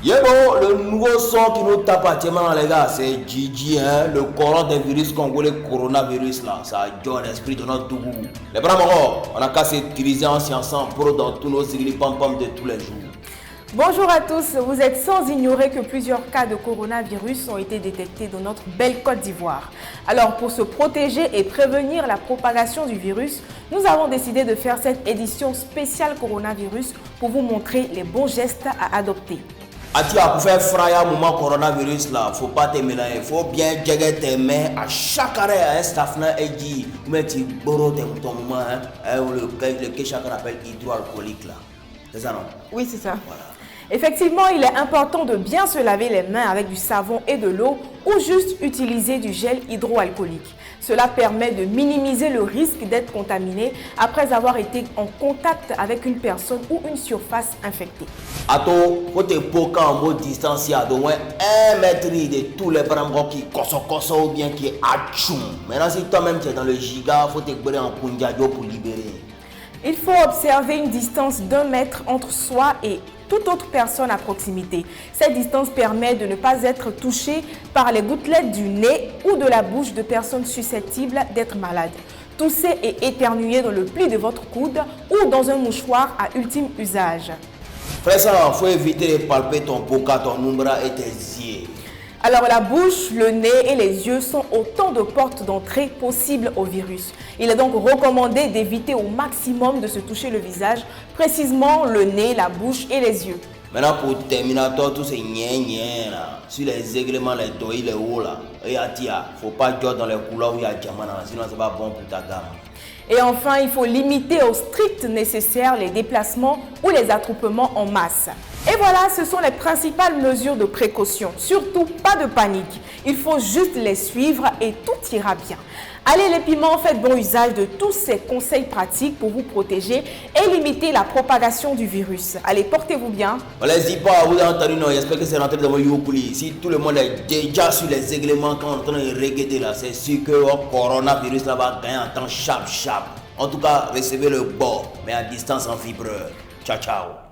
Yebo, le nouveau son qui nous tape actuellement les gars, c'est Gigi, hein, le coronavirus congolais coronavirus là, ça a dans l'esprit de notre Tougou. Les bras morts, on a qu'à s'utiliser en science en pro dans tous nos sigli pam pam de tous les jours. Bonjour à tous, vous êtes sans ignorer que plusieurs cas de coronavirus ont été détectés dans notre belle Côte d'Ivoire. Alors pour se protéger et prévenir la propagation du virus, nous avons décidé de faire cette édition spéciale coronavirus pour vous montrer les bons gestes à adopter. Atia, pour faire fraya moment coronavirus là, faut pas te mélanger, faut bien gérer tes mains à chaque arrêt à un staff et dit, mais tu boros ton moment, le que chacun appelle hydroalcoolique là. C'est ça non? Oui, c'est ça. Voilà. Effectivement, il est important de bien se laver les mains avec du savon et de l'eau ou juste utiliser du gel hydroalcoolique. Cela permet de minimiser le risque d'être contaminé après avoir été en contact avec une personne ou une surface infectée. Ato, faut te poker en mode distancié d'au moins 1 mètre de tous les bras qui koso ou bien qui achum. Maintenant, si toi-même tu es dans le giga, faut te brûler en punjadio pour libérer. Il faut observer une distance d'1 mètre entre soi et toute autre personne à proximité. Cette distance permet de ne pas être touché par les gouttelettes du nez ou de la bouche de personnes susceptibles d'être malades. Toussez et éternuez dans le pli de votre coude ou dans un mouchoir à ultime usage. Frère, il faut éviter de palper ton boca, ton umbra et tes yeux. Alors la bouche, le nez et les yeux sont autant de portes d'entrée possibles au virus. Il est donc recommandé d'éviter au maximum de se toucher le visage, précisément le nez, la bouche et les yeux. Maintenant pour Terminator, tous ces gna là, sur les aiglements, les doigts, les hauts là, et Atia, faut pas jouer dans les couleurs où il y a diamant, sinon c'est pas bon pour ta gamme. Et enfin, il faut limiter au strict nécessaire les déplacements ou les attroupements en masse. Et voilà, ce sont les principales mesures de précaution. Surtout, pas de panique. Il faut juste les suivre et tout ira bien. Allez les piments, faites bon usage de tous ces conseils pratiques pour vous protéger et limiter la propagation du virus. Allez, portez-vous bien. On les dit pas, vous avez entendu, non, j'espère que c'est rentré dans mon Yopuli. Si tout le monde est déjà sur les aiglements quand on est en train de regarder là, c'est sûr que le coronavirus là va gagner en temps chap. En tout cas, recevez le bord, mais à distance en vibreur. Ciao, ciao.